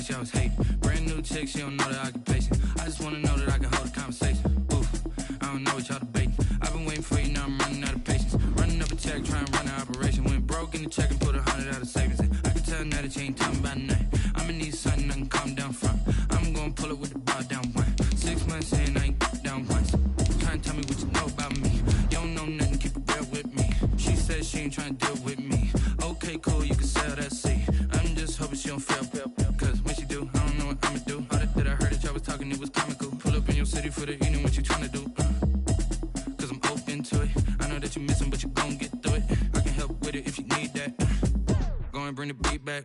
she always hate. Brand new chick, she don't know the occupation. I just wanna know that I can hold a conversation. Oof, I don't know what y'all debating. I've been waiting for you, now I'm running out of patience. Running up a check, trying to run an operation. Went broke in the check and put 100 out of savings in. I can tell now that you ain't talking about nothing. I'ma need something I can calm down from. I'm gonna pull it with the bar down one. 6 months in, I ain't down once. Trying to tell me what you know about me. You don't know nothing, keep it real with me. She said she ain't trying to deal with me. Okay, cool, you can sell that seat. I'm just hoping she don't fail. Cause when she do, I don't know what I'ma do. All that I heard that y'all was talking, it was comical. Pull up in your city for the evening, what you trying to do? Cause I'm open to it. I know that you missing, but you gon' get through it. I can help with it if you need that. Go and bring the beat back.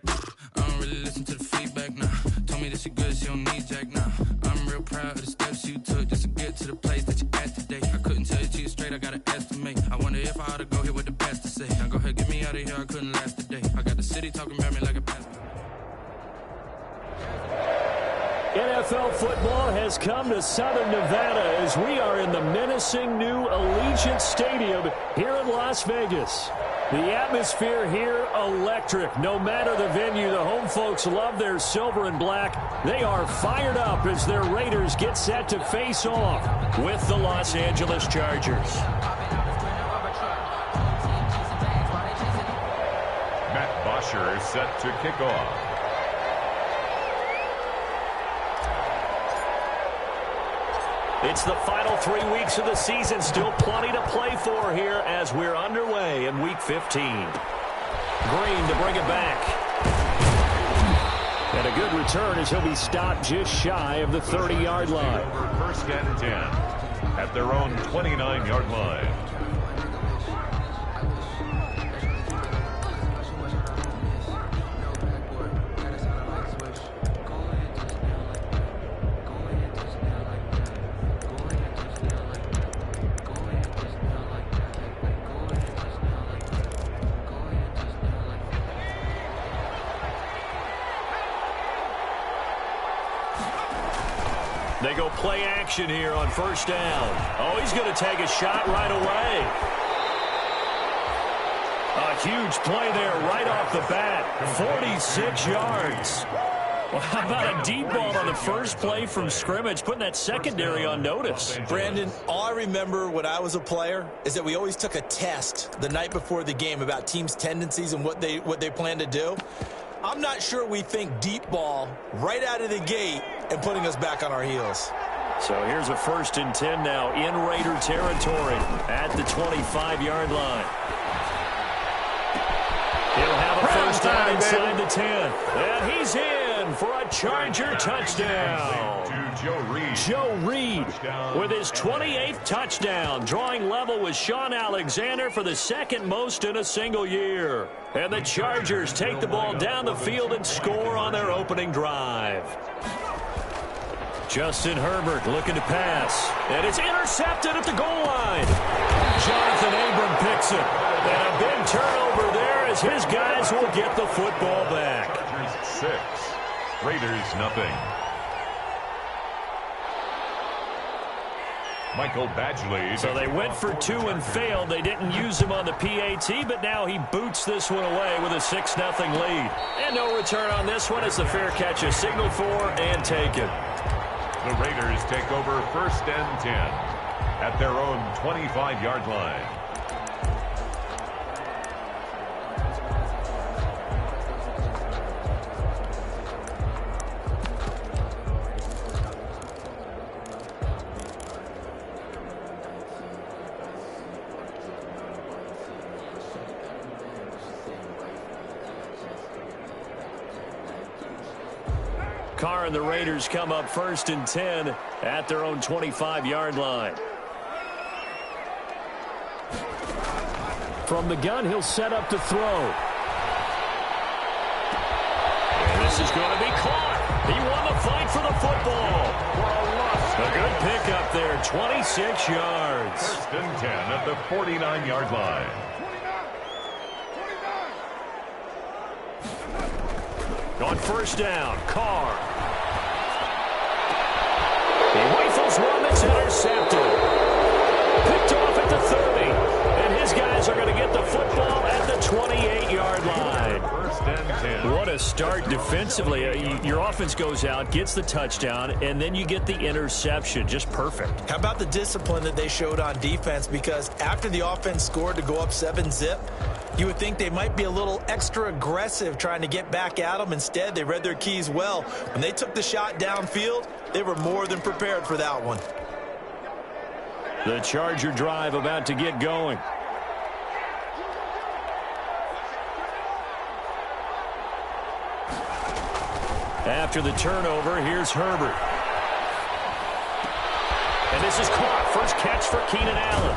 I don't really listen to the feedback, nah. Told me that she good, she don't need Jack, nah. I'm real proud of the steps you took just to get to the place that you at today. I couldn't tell you to you straight, I gotta estimate. I wonder if I ought to go here with the best to say. Now go ahead, get me out of here, I couldn't last a day. I got the city talking about me like a pastor. NFL football has come to Southern Nevada as we are in the menacing new Allegiant Stadium here in Las Vegas. The atmosphere here, electric. No matter the venue, the home folks love their silver and black. They are fired up as their Raiders get set to face off with the Los Angeles Chargers. Matt Bosher is set to kick off. It's the final 3 weeks of the season. Still plenty to play for here as we're underway in Week 15. Green to bring it back. And a good return as he'll be stopped just shy of the 30-yard line. Over first and 10 at their own 29-yard line. They go play action here on first down. Oh, he's going to take a shot right away. A huge play there right off the bat. 46 yards. Well, how about a deep ball on the first play from scrimmage, putting that secondary on notice? Brandon, all I remember when I was a player is that we always took a test the night before the game about teams' tendencies and what they plan to do. I'm not sure we think deep ball right out of the gate and putting us back on our heels. So here's a 1st and 10 now in Raider territory at the 25-yard line. He'll have a first down inside the 10. And he's in for a Charger touchdown. Joe Reed with his 28th touchdown, drawing level with Sean Alexander for the second most in a single year. And the Chargers take the ball down the field and score on their opening drive. Justin Herbert looking to pass. And it's intercepted at the goal line. Jonathan Abram picks it. And a big turnover there as his guys will get the football back. Chargers 6, Raiders nothing. Michael Badgley. So they went for 2 and failed. They didn't use him on the PAT, but now he boots this one away with a 6-0 lead. And no return on this one as the fair catch is signaled for and taken. The Raiders take over first and 10 at their own 25-yard line. Carr and the Raiders come up 1st and 10 at their own 25-yard line. From the gun, he'll set up to throw. And this is going to be caught. He won the fight for the football. A good pickup there, 26 yards. First and 10 at the 49-yard line. On first down, Carr. He rifles one that's intercepted. Picked off at the 30. And His guys are going to get the football at the 28-yard line. First and 10. What a start defensively. Your offense goes out, gets the touchdown, and then you get the interception. Just perfect. How about the discipline that they showed on defense? Because after the offense scored to go up 7-zip, you would think they might be a little extra aggressive trying to get back at them. Instead, they read their keys well. When they took the shot downfield, they were more than prepared for that one. The Charger drive about to get going. After the turnover, here's Herbert. And this is caught. First catch for Keenan Allen.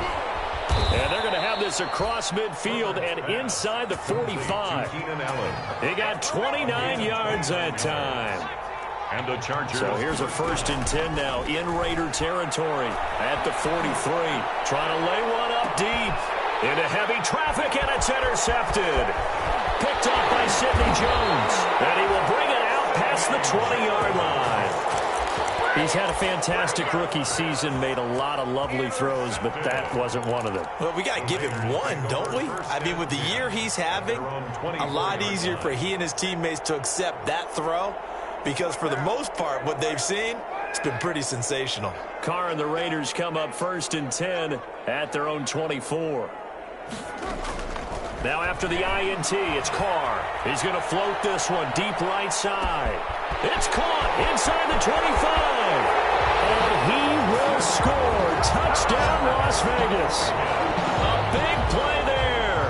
And they're going to have this across midfield and inside the 45. Keenan Allen. He got 29 yards that time. And the Chargers. So here's a 1st and 10 now in Raider territory at the 43. Trying to lay one up deep. Into heavy traffic, and it's intercepted. Picked up by Sidney Jones. And he will bring it out past the 20-yard line. He's had a fantastic rookie season, made a lot of lovely throws, but that wasn't one of them. Well, we got to give him one, don't we? I mean, with the year he's having, a lot easier for he and his teammates to accept that throw, because for the most part, what they've seen, it's been pretty sensational. Carr and the Raiders come up 1st and 10 at their own 24. Now after the INT, it's Carr. He's going to float this one deep right side. It's caught inside the 25. And he will score. Touchdown, Las Vegas. A big play there.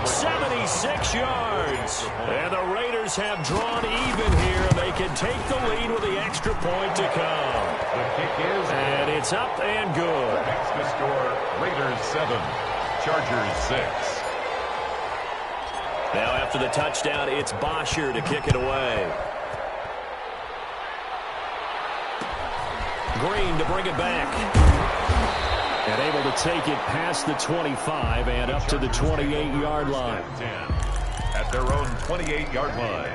76 yards. And the Raiders have drawn even here. They can take the lead with the extra point to come. The kick is. And it's up and good. Makes the score Raiders 7, Chargers 6. Now after the touchdown, it's Bosher to kick it away. Green to bring it back. And able to take it past the 25 and up to the 28-yard line. At their own 28-yard line.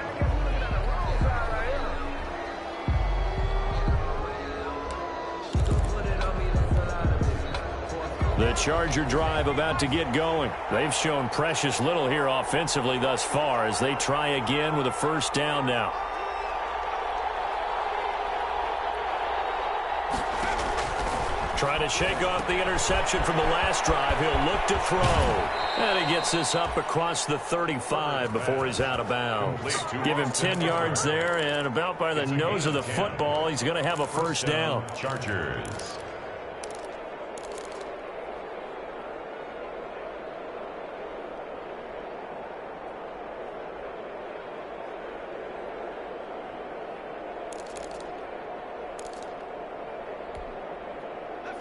The Charger drive about to get going. They've shown precious little here offensively thus far as they try again with a 1st down now. Trying to shake off the interception from the last drive. He'll look to throw. And he gets this up across the 35 before he's out of bounds. Give him 10 yards there, and about by the nose of the football, he's going to have a 1st down. Chargers.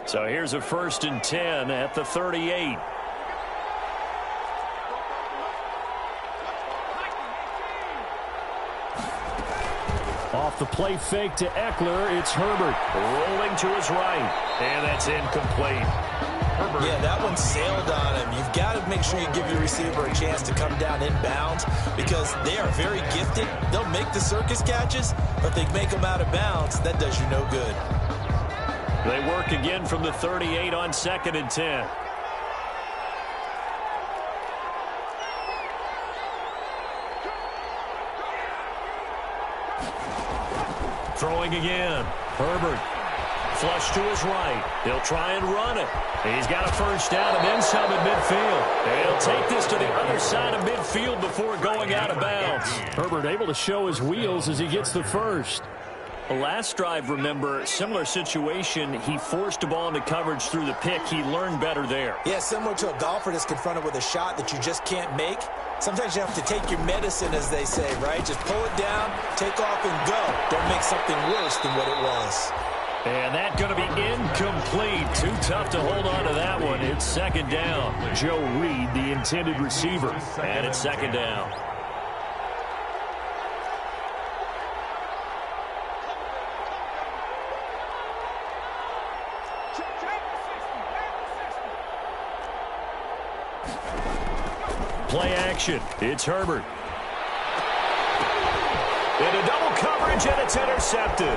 So here's a 1st and 10 at the 38. Off the play fake to Eckler, it's Herbert. Rolling to his right, and that's incomplete. Herbert. Yeah, that one sailed on him. You've got to make sure you give your receiver a chance to come down inbounds because they are very gifted. They'll make the circus catches, but they make them out of bounds. That does you no good. They work again from the 38 on 2nd and 10. Throwing again. Herbert. Flush to his right. He'll try and run it. He's got a 1st down and then some at midfield. And he'll take this to the other side of midfield before going out of bounds. Herbert able to show his wheels as he gets the 1st. The last drive, remember, similar situation. He forced a ball into coverage through the pick. He learned better there. Yeah, similar to a golfer that's confronted with a shot that you just can't make. Sometimes you have to take your medicine, as they say, right? Just pull it down, take off, and go. Don't make something worse than what it was. And that's going to be incomplete. Too tough to hold on to that one. It's 2nd down. Joe Reed, the intended receiver. And it's 2nd down. Play action. It's Herbert. Into double coverage, and it's intercepted.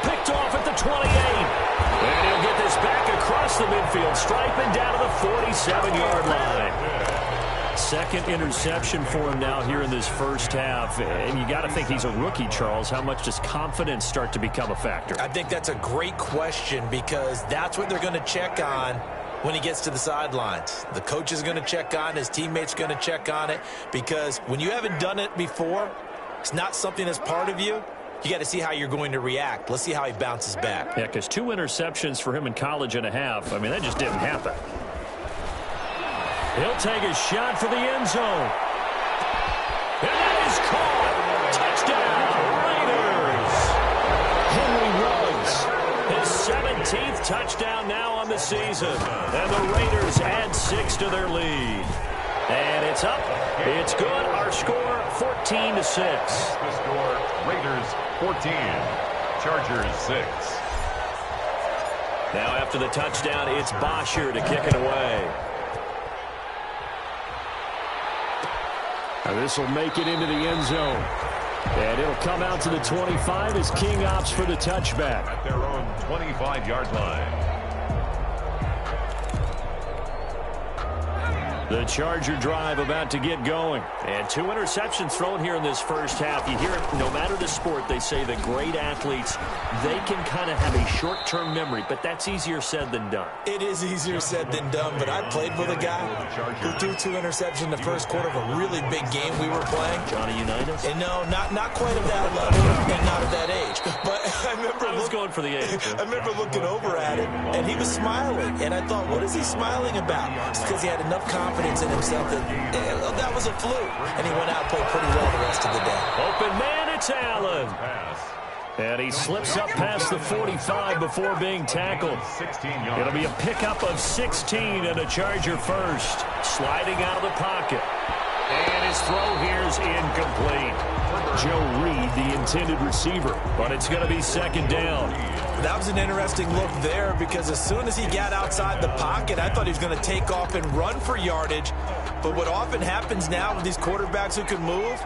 Picked off at the 28. And he'll get this back across the midfield stripe and down to the 47-yard line. Second interception for him now here in this first half. And you got to think he's a rookie, Charles. How much does confidence start to become a factor? I think that's a great question because that's what they're going to check on when he gets to the sidelines. The coach is going to check on, his teammates going to check on it, because when you haven't done it before, it's not something that's part of you. You got to see how you're going to react. Let's see how he bounces back. Yeah, because 2 interceptions for him in college and a half. I mean, that just didn't happen. He'll take a shot for the end zone. And that is caught. Touchdown, Raiders. Henry Ruggs, his 17th touchdown now on the season. And the Raiders add 6 to their lead. And it's up. It's good. Our score, 14-6. The score, Raiders 14, Chargers 6. Now after the touchdown, it's Bosher to kick it away. Now this will make it into the end zone. And it'll come out to the 25 as King opts for the touchback. At their own 25-yard line. The Charger drive about to get going. And 2 interceptions thrown here in this first half. You hear it, no matter the sport, they say that great athletes, they can kind of have a short-term memory, but that's easier said than done. It is easier said than done, but I played with a guy who threw 2 interceptions in the first quarter of a really big game we were playing. Johnny Unitas? And no, not quite at that level and not at that age. But I remember I was going for the age. I remember looking over at him, and he was smiling. And I thought, what is he smiling about? It's because he had enough confidence in himself that was a fluke. And he went out and played pretty well the rest of the day. Open man, it's Allen. And he slips up past the 45 before being tackled. It'll be a pickup of 16 and a Charger first. Sliding out of the pocket. And his throw here is incomplete. Joe Reed, the intended receiver. But it's going to be second down. That was an interesting look there because as soon as he got outside the pocket, I thought he was going to take off and run for yardage. But what often happens now with these quarterbacks who can move,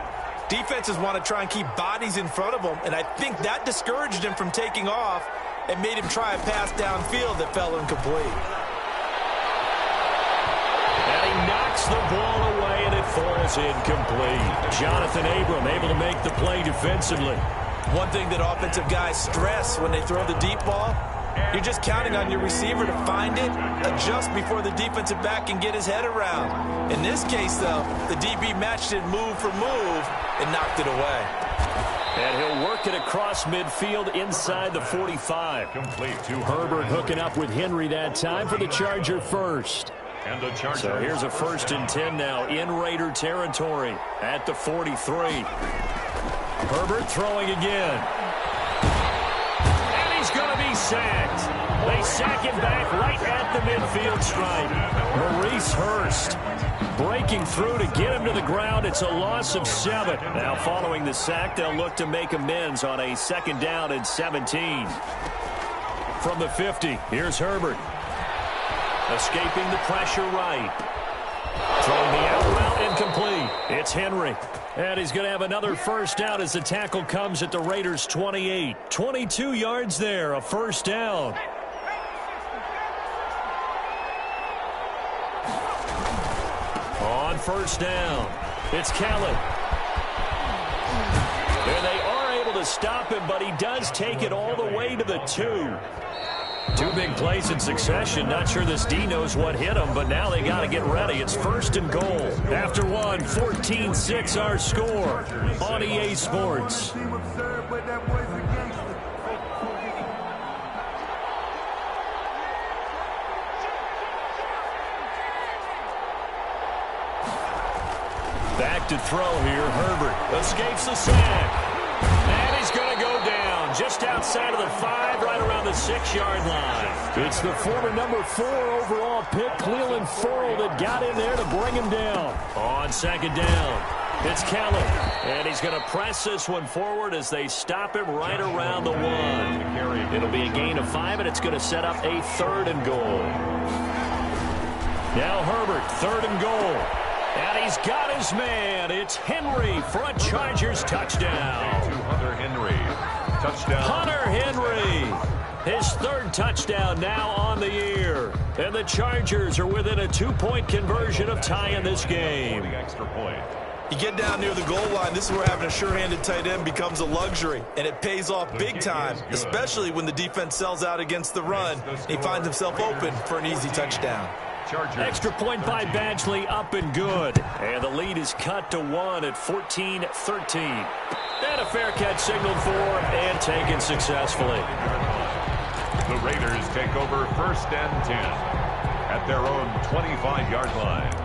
defenses want to try and keep bodies in front of them. And I think that discouraged him from taking off and made him try a pass downfield that fell incomplete. And he knocks the ball away, and it falls incomplete. Jonathan Abram able to make the play defensively. One thing that offensive guys stress when they throw the deep ball, you're just counting on your receiver to find it, adjust before the defensive back can get his head around. In this case, though, the DB matched it move for move and knocked it away. And he'll work it across midfield inside the 45. Complete to Herbert hooking up with Henry that time for the Charger first. And the Chargers. So here's a 1st and 10 now in Raider territory at the 43. Herbert throwing again. And he's going to be sacked. They sack him back right at the midfield stripe. Maurice Hurst breaking through to get him to the ground. It's a loss of 7. Now following the sack, they'll look to make amends on a 2nd down and 17. From the 50, here's Herbert. Escaping the pressure right. Throwing the out route incomplete. It's Henry. And he's going to have another first down as the tackle comes at the Raiders' 28. 22 yards there, a first down. On first down, it's Kelly. And they are able to stop him, but he does take it all the way to the 2. 2 big plays in succession. Not sure this D knows what hit him, but now they got to get ready. It's 1st and goal. After one, 14-6 our score on EA Sports. Back to throw here. Herbert escapes the sack. And he's going to go down just outside of the 5, right around the 6-yard line. It's the former number 4 overall pick, Cleveland Furl, that got in there to bring him down. On 2nd down, it's Kelly. And he's going to press this one forward as they stop him right around the 1. It'll be a gain of 5, and it's going to set up a 3rd and goal. Now Herbert, 3rd and goal. And he's got his man. It's Henry for a Chargers touchdown. To Hunter Henry. Touchdown. Hunter Henry. His third touchdown now on the year. And the Chargers are within a 2-point conversion of tying this game. Extra point. You get down near the goal line, this is where having a sure-handed tight end becomes a luxury, and it pays off big time, especially when the defense sells out against the run. He finds himself open for an easy touchdown. Chargers. Extra point by Badgley, up and good. And the lead is cut to 1 at 14-13. And a fair catch signaled for and taken successfully. The Raiders take over 1st and 10 at their own 25-yard line.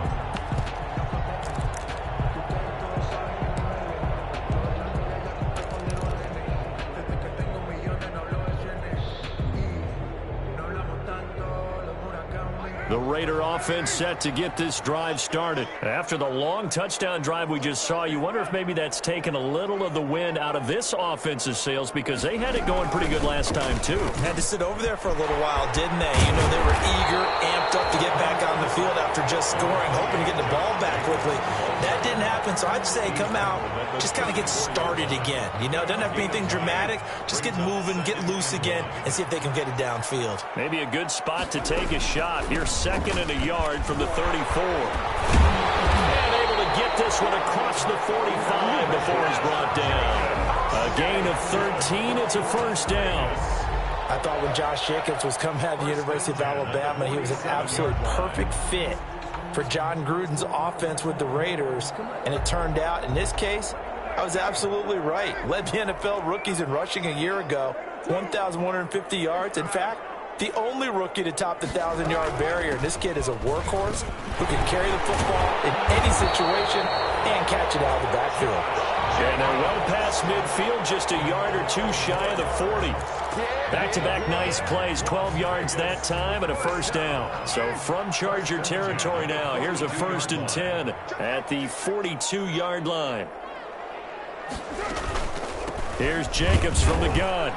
The Raider offense set to get this drive started. After the long touchdown drive we just saw, you wonder if maybe that's taken a little of the wind out of this offense's sails because they had it going pretty good last time, too. Had to sit over there for a little while, didn't they? You know, they were eager, amped up to get back on the field after just scoring, hoping to get the ball back quickly. That didn't happen, so I'd say come out, just kind of get started again. You know, doesn't have to be anything dramatic. Just get moving, get loose again, and see if they can get it downfield. Maybe a good spot to take a shot. Here's 2nd and a yard from the 34. And able to get this one across the 45 before he's brought down. A gain of 13. It's a 1st down. I thought when Josh Jacobs was coming out of the University of Alabama, he was an absolute perfect fit for John Gruden's offense with the Raiders. And it turned out, in this case, I was absolutely right. Led the NFL rookies in rushing a year ago, 1,150 yards. In fact, the only rookie to top the 1,000-yard barrier. This kid is a workhorse who can carry the football in any situation and catch it out of the backfield. And they're well past midfield, just a yard or two shy of the 40. Back-to-back nice plays, 12 yards that time and a 1st down. So from Charger territory now, here's a 1st and 10 at the 42-yard line. Here's Jacobs from the gun.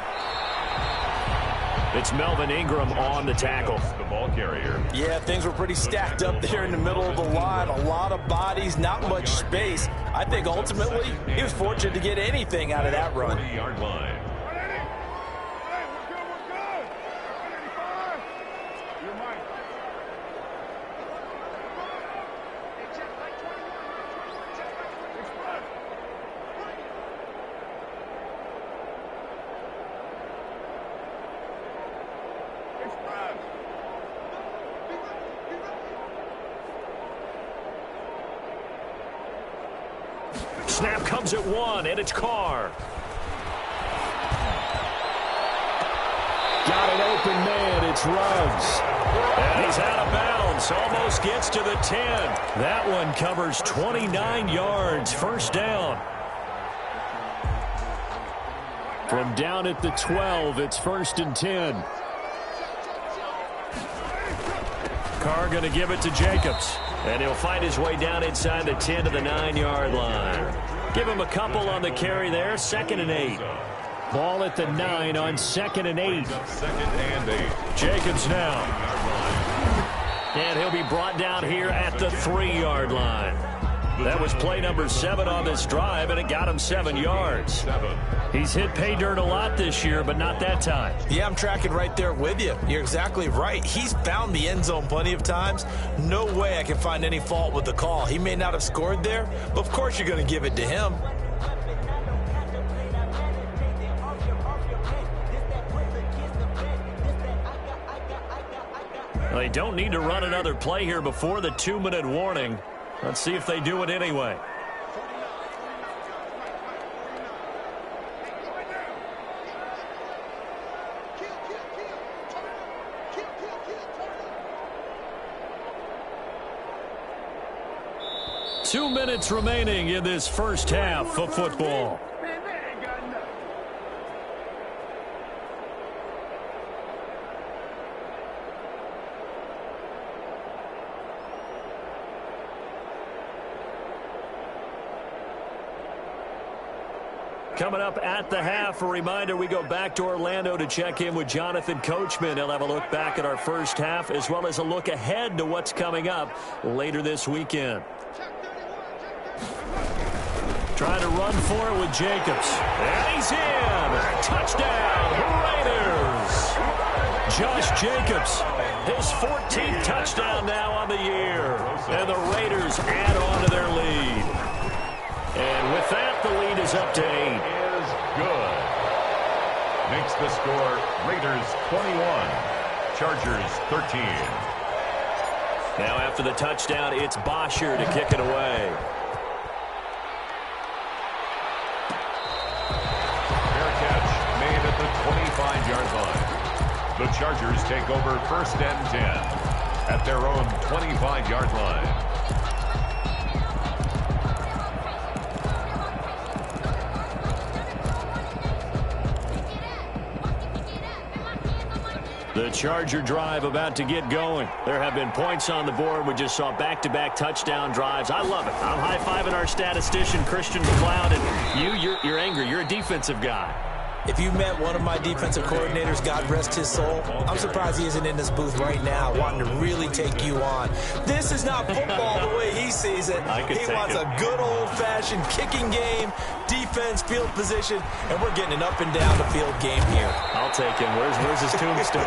It's Melvin Ingram on the tackle. The ball carrier. Yeah, things were pretty stacked up there in the middle of the line. A lot of bodies, not much space. I think ultimately he was fortunate to get anything out of that run. 40-yard line. Snap comes at 1, and it's Carr. Got an open man. It's Ruggs. And he's out of bounds. Almost gets to the 10. That one covers 29 yards. 1st down. From down at the 12, it's 1st and 10. Carr going to give it to Jacobs. And he'll find his way down inside the 10 to the 9-yard line. Give him a couple on the carry there. 2nd and 8. Ball at the 9 on 2nd and 8. 2nd and 8. Jacobs now. And he'll be brought down here at the 3-yard line. That was play number 7 on this drive, and it got him 7 yards. He's hit pay dirt a lot this year, but not that time. Yeah, I'm tracking right there with you. You're exactly right. He's found the end zone plenty of times. No way I can find any fault with the call. He may not have scored there, but of course you're going to give it to him. They don't need to run another play here before the 2-minute warning. Let's see if they do it anyway. Two minutes remaining in this first half of football. Coming up at the half, a reminder, we go back to Orlando to check in with Jonathan Coachman. He'll have a look back at our first half as well as a look ahead to what's coming up later this weekend. Trying to run for it with Jacobs. And he's in. Touchdown, Raiders. Josh Jacobs. His 14th touchdown now on the year. And the Raiders add on to their lead. And with that, the lead is up to 8. Is good. Makes the score Raiders 21, Chargers 13. Now after the touchdown, it's Bosher to kick it away. Fair catch made at the 25-yard line. The Chargers take over 1st and 10 at their own 25-yard line. The Charger drive about to get going. There have been points on the board. We just saw back-to-back touchdown drives. I love it. I'm high-fiving our statistician, Christian McLeod, and you're angry. You're a defensive guy. If you met one of my defensive coordinators, God rest his soul, I'm surprised he isn't in this booth right now wanting to really take you on. This is not football the way he sees it. He wants a good old-fashioned kicking game, defense, field position, and we're getting an up-and-down-the-field game here. I'll take him. Where's his tombstone?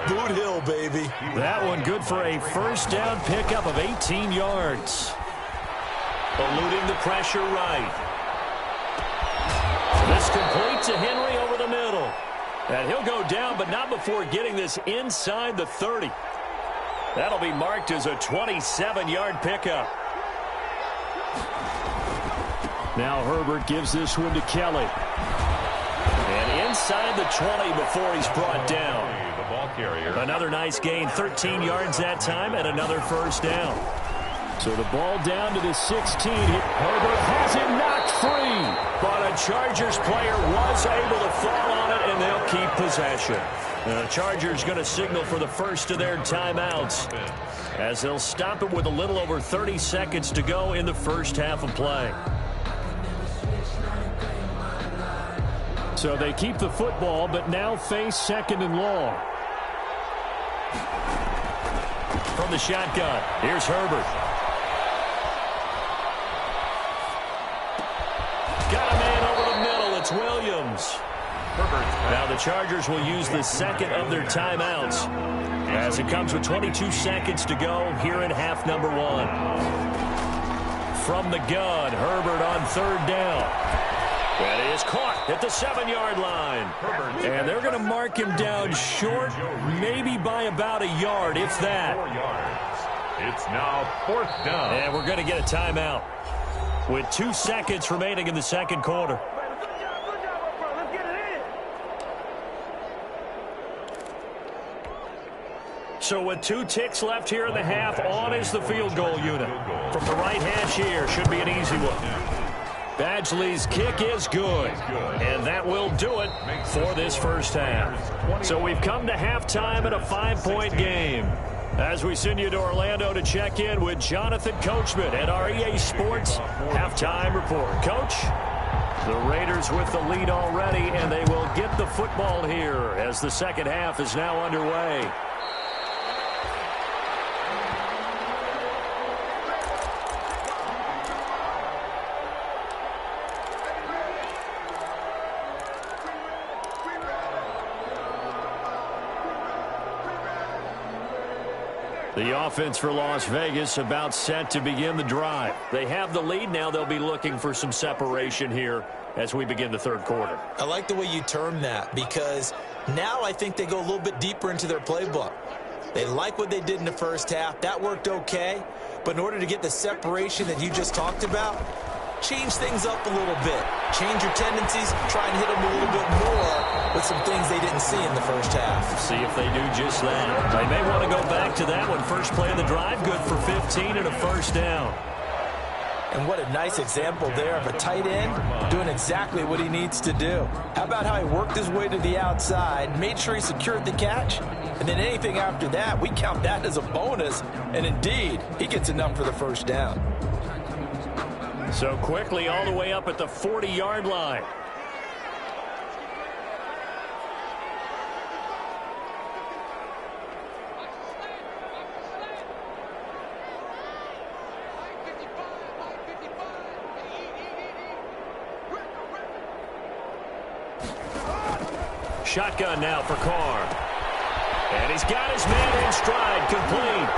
Boot Hill, baby. That one good for a first down pickup of 18 yards. Eluding the pressure right. This complete to Henry over the middle. And he'll go down, but not before getting this inside the 30. That'll be marked as a 27-yard pickup. Now Herbert gives this one to Kelly. And inside the 20 before he's brought down. The ball carrier. Another nice gain, 13 yards that time, and another first down. So the ball down to the 16. Herbert has it knocked free. But a Chargers player was able to fall on it, and they'll keep possession. The Chargers going to signal for the first of their timeouts, as they'll stop it with a little over 30 seconds to go in the first half of play. So they keep the football, but now face 2nd and long. From the shotgun, here's Herbert. Got a man over the middle. It's Williams. Now the Chargers will use the second of their timeouts, as it comes with 22 seconds to go here in half number 1. From the gun, Herbert on 3rd down. And he is caught at the 7-yard line. And they're going to mark him down short, maybe by about a yard, if that. 4 yards. It's now 4th down. And we're going to get a timeout with 2 seconds remaining in the second quarter. So with 2 ticks left here in the half, on is the field goal unit. From the right hash here, should be an easy one. Badgley's kick is good, and that will do it for this first half. So we've come to halftime in a 5-point game, as we send you to Orlando to check in with Jonathan Coachman at our EA Sports Halftime Report. Coach, the Raiders with the lead already, and they will get the football here as the second half is now underway. The offense for Las Vegas about set to begin the drive. They have the lead now. They'll be looking for some separation here as we begin the third quarter. I like the way you term that, because now I think they go a little bit deeper into their playbook. They like what they did in the first half. That worked okay. But in order to get the separation that you just talked about, change things up a little bit. Change your tendencies. Try and hit them a little bit more with some things they didn't see in the first half. See if they do just that. They may want to go back to that one. First play of the drive, good for 15 and a first down. And what a nice example there of a tight end doing exactly what he needs to do. How about how he worked his way to the outside, made sure he secured the catch, and then anything after that, we count that as a bonus. And indeed, he gets enough for the first down. So quickly all the way up at the 40-yard line. Shotgun now for Carr. And he's got his man in stride, complete.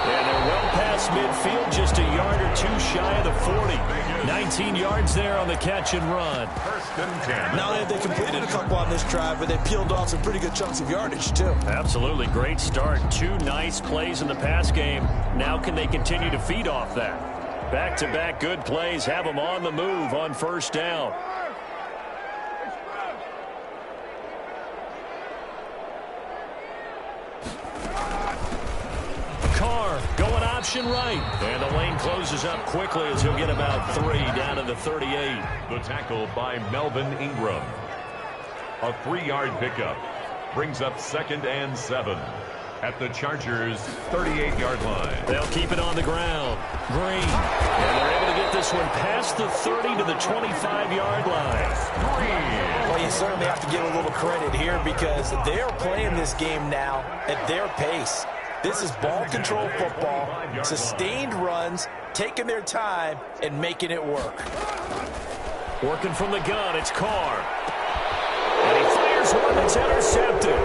And they're well past midfield, just a yard or two shy of the 40. 19 yards there on the catch and run. First and 10. Not only have they completed a couple on this drive, but they peeled off some pretty good chunks of yardage, too. Absolutely great start. 2 nice plays in the pass game. Now can they continue to feed off that? Back-to-back good plays have them on the move on first down. Carr going option right. And the lane closes up quickly as he'll get about 3 down to the 38. The tackle by Melvin Ingram. A 3-yard pickup brings up 2nd and 7 at the Chargers' 38-yard line. They'll keep it on the ground. Green. And they're able to get this one past the 30 to the 25-yard line. Well, you certainly have to give a little credit here because they're playing this game now at their pace. This is ball control football, sustained runs, taking their time, and making it work. Working from the gun, it's Carr. And he fires one that's intercepted.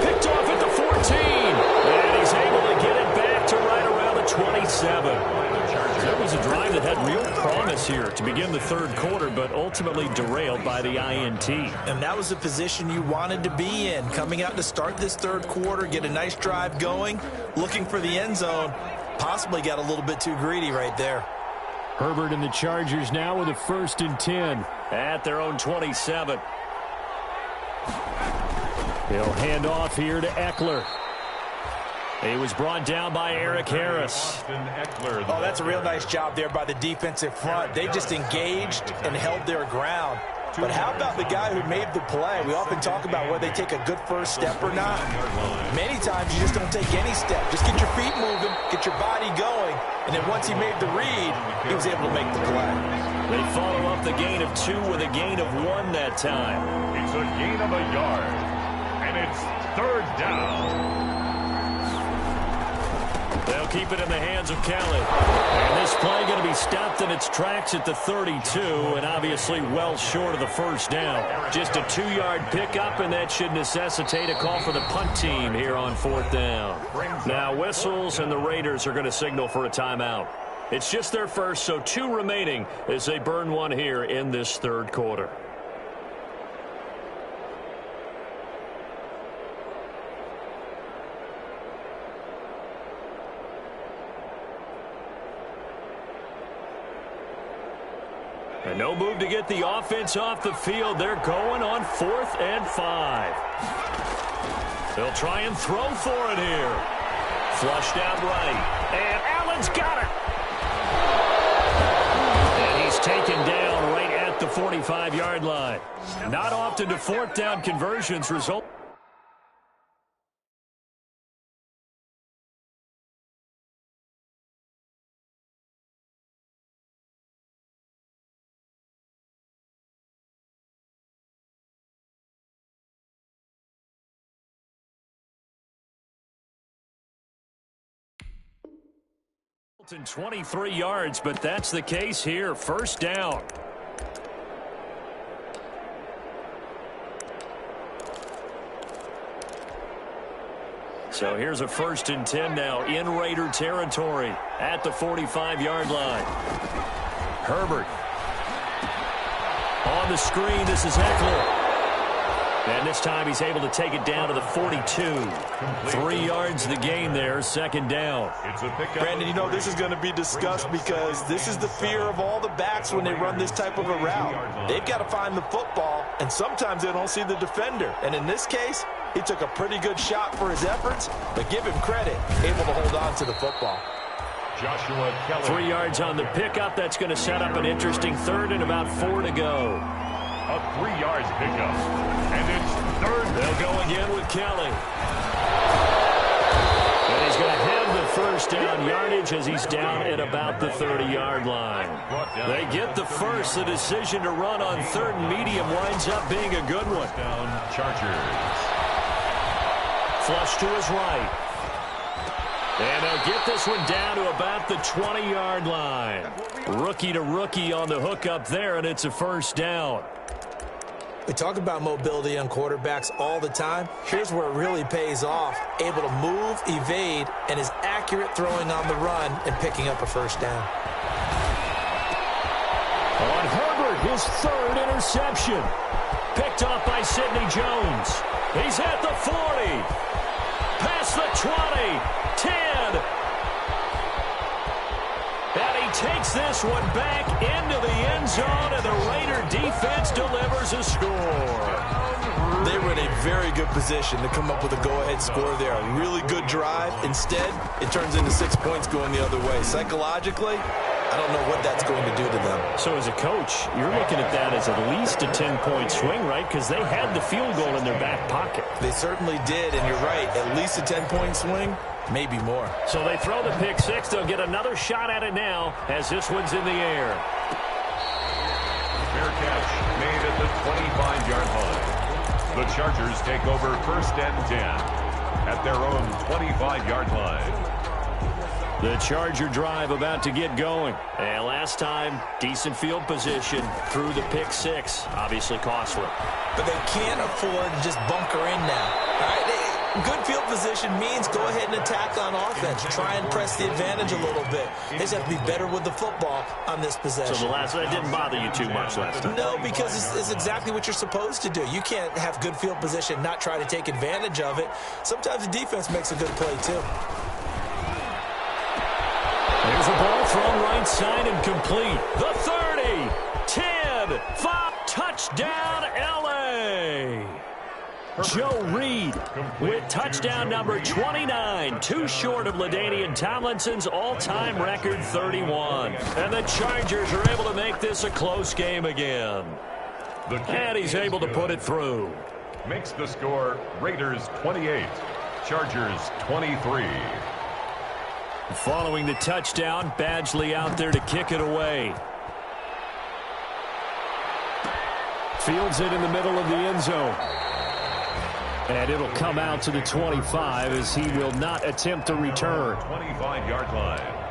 Picked off at the 14. And he's able to get it back to right around the 27. That was a drive that had real promise here to begin the third quarter, but ultimately derailed by the INT. And that was the position you wanted to be in, coming out to start this third quarter, get a nice drive going, looking for the end zone. Possibly got a little bit too greedy right there. Herbert and the Chargers now with a 1st and 10 at their own 27. He'll hand off here to Eckler. He was brought down by Eric Harris. Oh, that's a real nice job there by the defensive front. They just engaged and held their ground. But how about the guy who made the play? We often talk about whether they take a good first step or not. Many times you just don't take any step. Just get your feet moving, get your body going, and then once he made the read, he was able to make the play. They follow up the gain of 2 with a gain of 1 that time. It's a gain of a yard, and it's 3rd down. They'll keep it in the hands of Kelly. And this play going to be stopped in its tracks at the 32, and obviously well short of the first down. Just a 2-yard pickup, and that should necessitate a call for the punt team here on 4th down. Now whistles, and the Raiders are going to signal for a timeout. It's just their first, so 2 remaining as they burn one here in this third quarter. And no move to get the offense off the field. They're going on 4th and 5. They'll try and throw for it here. Flushed out right. And Allen's got it. And he's taken down right at the 45-yard line. Not often do 4th down conversions result. In 23 yards, but that's the case here. First down. So here's a 1st and 10 now in Raider territory at the 45-yard line. Herbert on the screen. This is Eckler. And this time he's able to take it down to the 42. 3 yards the gain there, 2nd down. Brandon, you know this is going to be discussed because this is the fear of all the backs when they run this type of a route. They've got to find the football, and sometimes they don't see the defender. And in this case, he took a pretty good shot for his efforts, but give him credit, able to hold on to the football. Joshua Kelly. 3 yards on the pickup. That's going to set up an interesting 3rd and about 4 to go. A 3-yard pickup, and it's 3rd. They'll go again with Kelly. And he's going to have the first down yardage as he's down at about the 30-yard line. They get the first. The decision to run on 3rd and medium winds up being a good one. Chargers. Flush to his right. And they'll get this one down to about the 20-yard line. Rookie to rookie on the hook up there, and it's a first down. We talk about mobility on quarterbacks all the time. Here's where it really pays off. Able to move, evade, and is accurate throwing on the run and picking up a first down. On Herbert, his third interception. Picked off by Sidney Jones. He's at the 40. Past the 20. 10. And he takes this one back into the end zone, and the Raider defense delivers a score. They were in a very good position to come up with a go-ahead score there. A really good drive. Instead, it turns into 6 points going the other way. Psychologically, I don't know what that's going to do to them. So as a coach, you're looking at that as at least a 10-point swing, right? Because they had the field goal in their back pocket. They certainly did, and you're right. At least a 10-point swing, maybe more. So they throw the pick six. They'll get another shot at it now as this one's in the air. Fair catch made at the 25-yard line. The Chargers take over first and 10 at their own 25-yard line. The Charger drive about to get going. And last time, decent field position through the pick six. Obviously costly. But they can't afford to just bunker in now. All right? Good field position means go ahead and attack on offense. Try and press the advantage a little bit. They just have to be better with the football on this possession. So that didn't bother you too much last time? No, because it's exactly what you're supposed to do. You can't have good field position, not try to take advantage of it. Sometimes the defense makes a good play, too. There's a ball thrown right side and complete. The 30, 10, 5, touchdown, L.A. Joe Reed with touchdown number 29, too short of LaDainian Tomlinson's all-time record 31. And the Chargers are able to make this a close game again. And he's able to put it through. Makes the score Raiders 28, Chargers 23. Following the touchdown, Badgley out there to kick it away. Fields it in the middle of the end zone. And it'll come out to the 25 as he will not attempt to return. 25-yard line.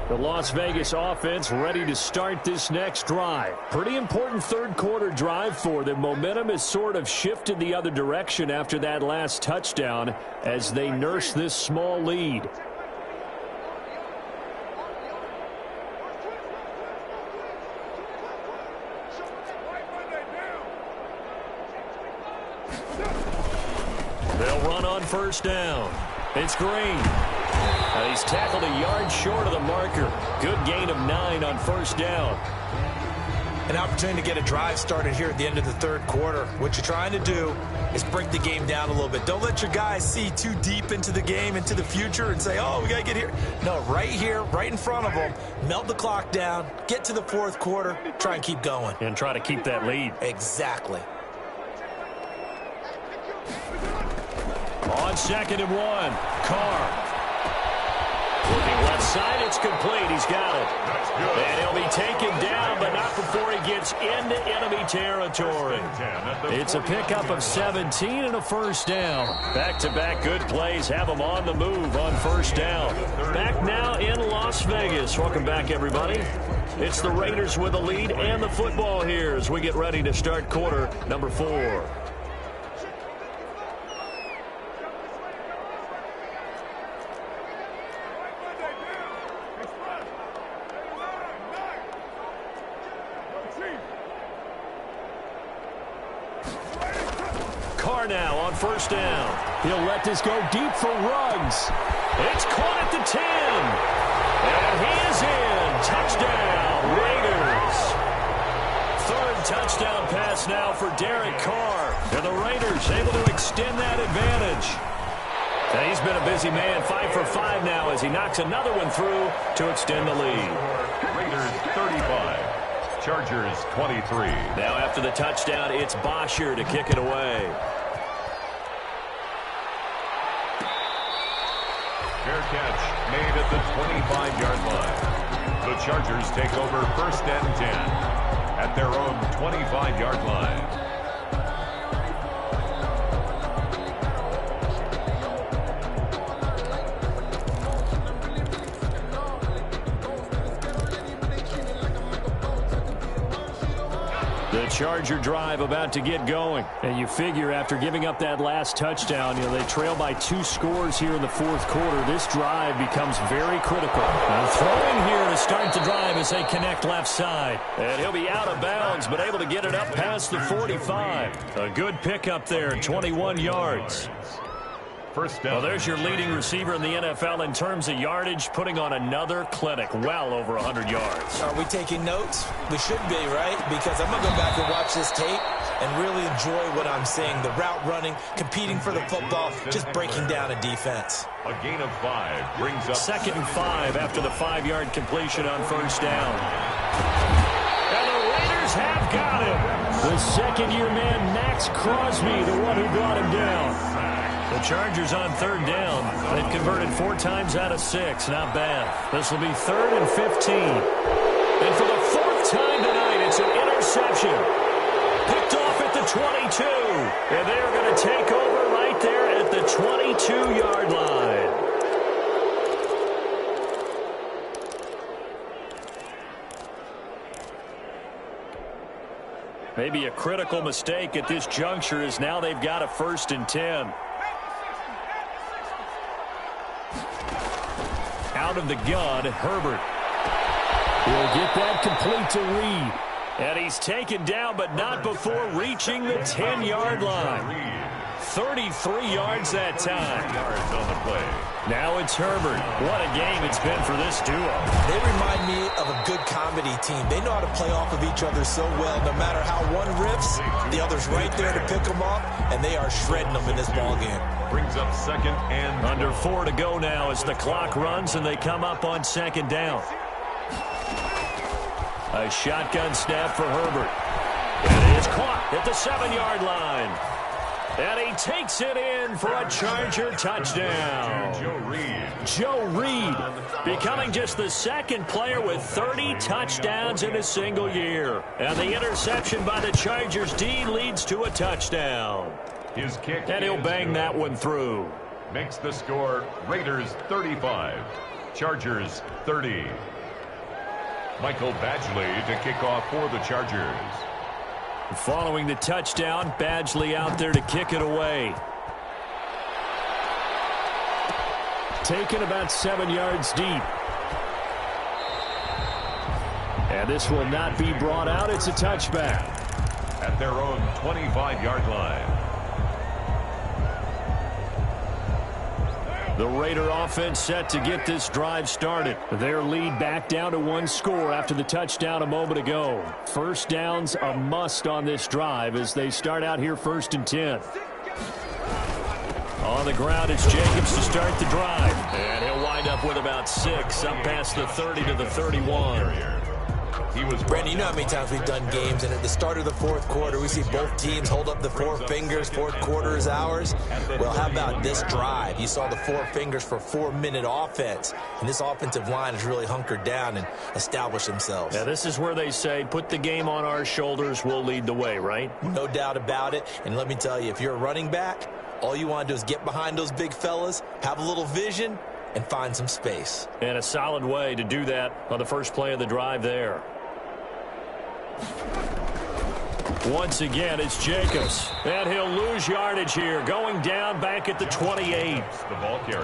The Las Vegas offense ready to start this next drive. Pretty important third quarter drive for them. Momentum has sort of shifted the other direction after that last touchdown as they nurse this small lead. They'll run on first down. It's Green. He's tackled a yard short of the marker. Good gain of 9 on first down. An opportunity to get a drive started here at the end of the third quarter. What you're trying to do is break the game down a little bit. Don't let your guys see too deep into the game, into the future, and say, oh, we got to get here. No, right here, right in front of them, melt the clock down, get to the fourth quarter, try and keep going. And try to keep that lead. Exactly. On 2nd and 1, Carr. Looking left side, it's complete. He's got it. And he'll be taken down, but not before he gets into enemy territory. It's a pickup of 17 and a first down. Back-to-back good plays have him on the move on first down. Back now in Las Vegas. Welcome back, everybody. It's the Raiders with the lead and the football here as we get ready to start quarter number 4. Now on first down. He'll let this go deep for Ruggs. It's caught at the 10. And he is in. Touchdown, Raiders. Third touchdown pass now for Derek Carr. And the Raiders able to extend that advantage. And he's been a busy man, 5 for 5 now as he knocks another one through to extend the lead. Raiders 35, Chargers 23. Now after the touchdown, it's Bosher to kick it away. Fair catch made at the 25-yard line. The Chargers take over first and 10 their own 25-yard line. The Charger drive about to get going. And you figure after giving up that last touchdown, they trail by 2 scores here in the fourth quarter. This drive becomes very critical. Now throwing here to start the drive as they connect left side. And he'll be out of bounds, but able to get it up past the 45. A good pickup there, 21 yards. First down. Well, there's your leading receiver in the NFL in terms of yardage, putting on another clinic, well over 100 yards. Are we taking notes? We should be, right? Because I'm going to go back and watch this tape and really enjoy what I'm seeing. The route running, competing for the football, just breaking down a defense. A gain of 5 brings up 2nd and 5 after the 5-yard completion on first down. And the Raiders have got him. The second-year man, Max Crosby, the one who brought him down. The Chargers on 3rd down. They've converted 4 times out of 6. Not bad. This will be 3rd and 15. And for the 4th time tonight, it's an interception. Picked off at the 22. And they're going to take over right there at the 22-yard line. Maybe a critical mistake at this juncture is now they've got a 1st and 10. Out of the gun, Herbert will get that complete to Reed. And he's taken down, but not before reaching the 10-yard line. 33 yards that time. yards on the play. Now it's Herbert. What a game it's been for this duo. They remind me of a good comedy team. They know how to play off of each other so well. No matter how one rips, the other's right there to pick them up, and they are shredding them in this ballgame. Brings up 2nd and Under 4 to go now as the clock runs and they come up on 2nd down. A shotgun snap for Herbert. And it is caught at the 7-yard line. And he takes it in for a Charger touchdown. Joe Reed becoming just the 2nd player with 30 touchdowns in a single year. And the interception by the Chargers D leads to a touchdown. His kick, and he'll bang that one through. Makes the score Raiders 35, Chargers 30. Michael Badgley to kick off for the Chargers. Following the touchdown, Badgley out there to kick it away. Taken about 7 yards deep. And this will not be brought out. It's a touchback. At their own 25-yard line. The Raider offense set to get this drive started. Their lead back down to 1 score after the touchdown a moment ago. First down's a must on this drive as they start out here 1st and 10. On the ground, it's Jacobs to start the drive. And he'll wind up with about 6 up past the 30 to the 31. Brandon, you know how many times we've done games, and at the start of the 4th quarter, we see both teams hold up the 4 fingers, 4th quarter is ours. Well, how about this drive? You saw the 4 fingers for 4-minute offense, and this offensive line has really hunkered down and established themselves. Yeah, this is where they say, put the game on our shoulders, we'll lead the way, right? No doubt about it, and let me tell you, if you're a running back, all you want to do is get behind those big fellas, have a little vision, and find some space. And a solid way to do that on the first play of the drive there. Once again, it's Jacobs. And he'll lose yardage here, going down back at the 28.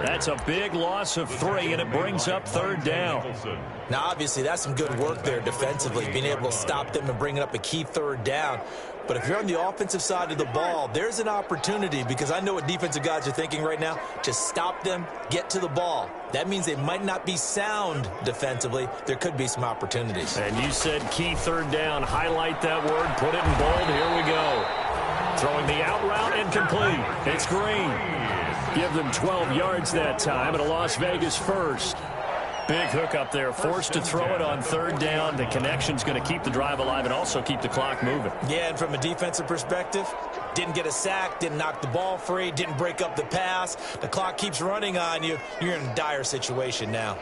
That's a big loss of 3, and it brings up 3rd down. Now, obviously, that's some good work there defensively, being able to stop them and bringing up a key 3rd down. But if you're on the offensive side of the ball, there's an opportunity, because I know what defensive guys are thinking right now. Just stop them, get to the ball. That means they might not be sound defensively. There could be some opportunities. And you said key 3rd down. Highlight that word. Put it in bold. Here we go. Throwing the out route and complete. It's Green. Give them 12 yards that time, and a Las Vegas first. Big hook up there, forced to throw it on 3rd down. The connection's going to keep the drive alive and also keep the clock moving. Yeah, and from a defensive perspective, didn't get a sack, didn't knock the ball free, didn't break up the pass. The clock keeps running on you. You're in a dire situation now.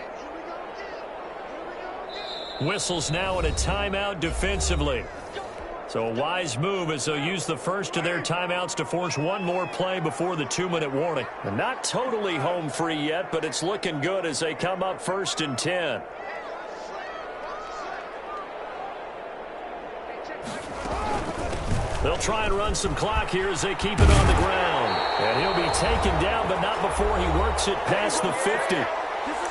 Whistles now in a timeout defensively. So a wise move as they'll use the first of their timeouts to force one more play before the 2-minute warning. And not totally home free yet, but it's looking good as they come up 1st and 10. They'll try and run some clock here as they keep it on the ground. And he'll be taken down, but not before he works it past the 50.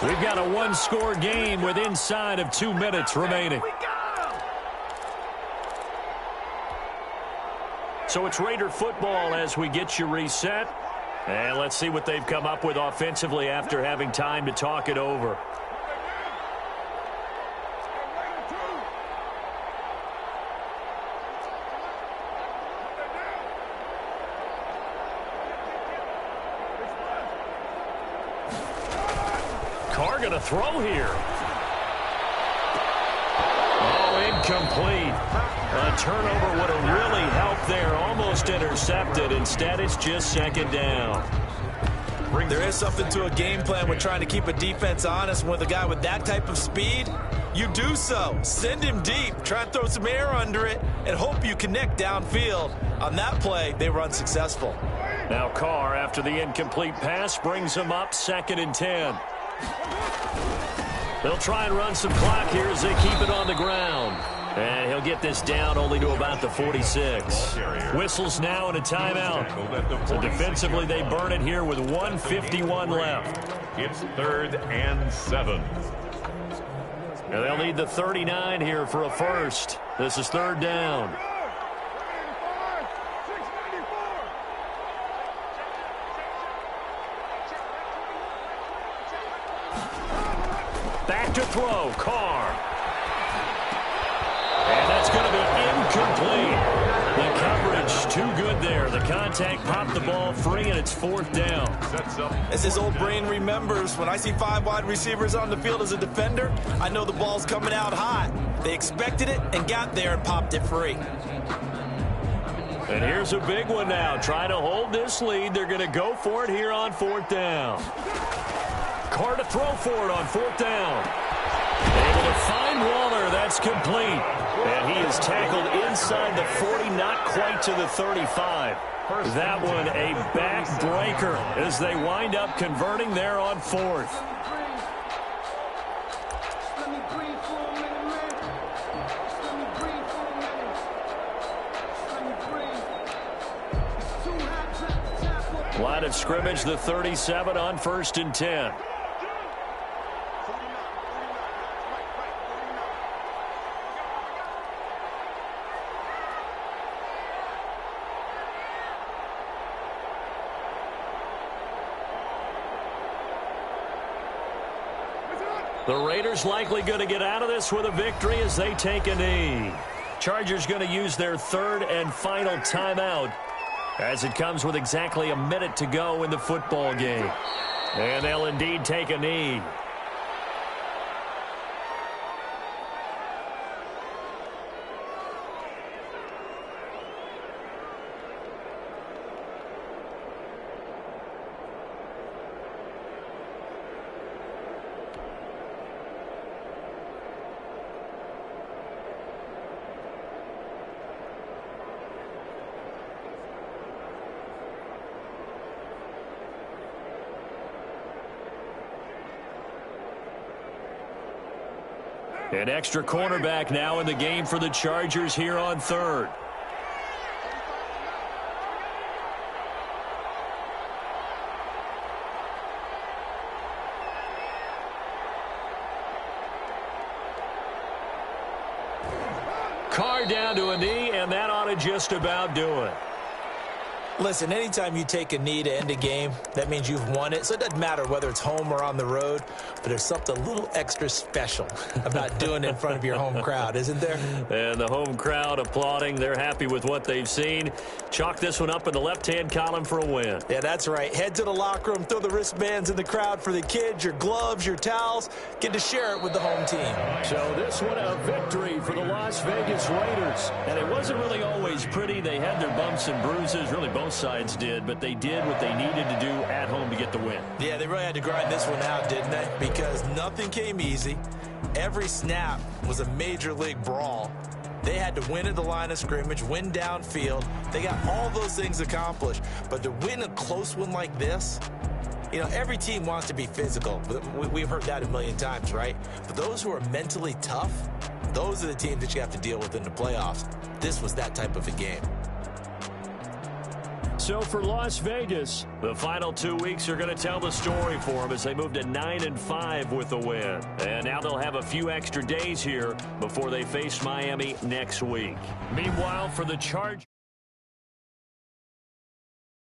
We've got a one-score game with inside of 2 minutes remaining. So it's Raider football as we get you reset. And let's see what they've come up with offensively after having time to talk it over. Carr going to throw here. Oh, incomplete. A turnover would have really helped there. Almost intercepted. Instead, it's just 2nd down. There is something to a game plan with trying to keep a defense honest. With a guy with that type of speed, you do so. Send him deep. Try and throw some air under it and hope you connect downfield. On that play, they were unsuccessful. Now Carr, after the incomplete pass, brings him up 2nd and 10. They'll try and run some clock here as they keep it on the ground. And he'll get this down only to about the 46. Whistles now and a timeout. So defensively, they burn it here with 1:51 left. It's 3rd and 7. And they'll need the 39 here for a first. This is 3rd down. Back to throw, Carr. And that's going to be incomplete. The coverage too good there. The contact popped the ball free, and it's 4th down. As his old brain remembers, when I see 5 wide receivers on the field as a defender, I know the ball's coming out hot. They expected it and got there and popped it free. And here's a big one now. Trying to hold this lead. They're going to go for it here on 4th down. Carr to throw for it on 4th down. Able to find Waller. That's complete. And he is tackled inside the 40, not quite to the 35. That one a backbreaker as they wind up converting there on 4th. Line of scrimmage, the 37 on 1st and 10. The Raiders likely going to get out of this with a victory as they take a knee. Chargers going to use their 3rd and final timeout as it comes with exactly a minute to go in the football game. And they'll indeed take a knee. An extra cornerback now in the game for the Chargers here on 3rd. Carr down to a knee, and that ought to just about do it. Listen, anytime you take a knee to end a game, that means you've won it. So it doesn't matter whether it's home or on the road, but there's something a little extra special about doing it in front of your home crowd, isn't there? And the home crowd applauding. They're happy with what they've seen. Chalk this one up in the left-hand column for a win. Yeah, that's right. Head to the locker room, throw the wristbands in the crowd for the kids, your gloves, your towels. Get to share it with the home team. So this one a victory for the Las Vegas Raiders. And it wasn't really always pretty. They had their bumps and bruises. Really both sides did, but they did what they needed to do at home to get the win. Yeah, they really had to grind this one out, didn't they? Because nothing came easy. Every snap was a major league brawl. They had to win at the line of scrimmage, win downfield. They got all those things accomplished. But to win a close one like this, you know, every team wants to be physical. We've heard that a million times, right? But those who are mentally tough, those are the teams that you have to deal with in the playoffs. This was that type of a game. So for Las Vegas, the final 2 weeks are going to tell the story for them as they move to 9-5 with a win. And now they'll have a few extra days here before they face Miami next week. Meanwhile, for the Chargers.